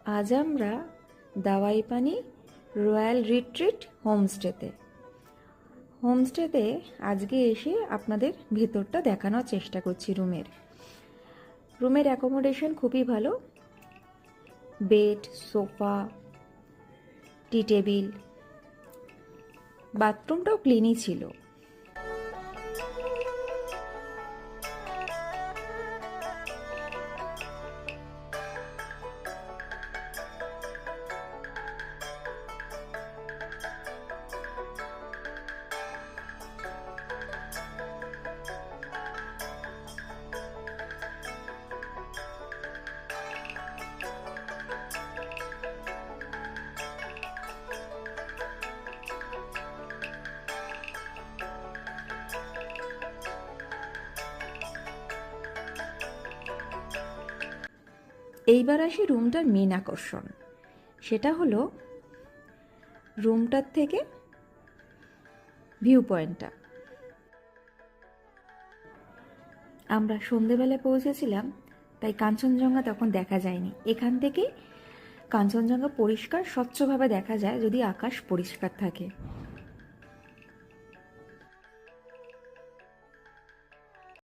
আজ আমরা Dawaipani royal retreat হোমস্টেতে আজকে এসে আপনাদের ভেতরটা দেখানোর চেষ্টা করছি। রুমের অ্যাকোমোডেশন খুবই ভালো। বেড, সোফা, টি টেবিল, বাথরুমটাও ক্লিনই ছিল। এইবার আসি রুমটার মেন আকর্ষণ। সেটা হলো রুমটার থেকে ভিউ পয়েন্টটা। আমরা সন্ধেবেলায় পৌঁছেছিলাম, তাই কাঞ্চনজঙ্ঘা তখন দেখা যায়নি। এখান থেকে কাঞ্চনজঙ্ঘা পরিষ্কার স্বচ্ছভাবে দেখা যায় যদি আকাশ পরিষ্কার থাকে।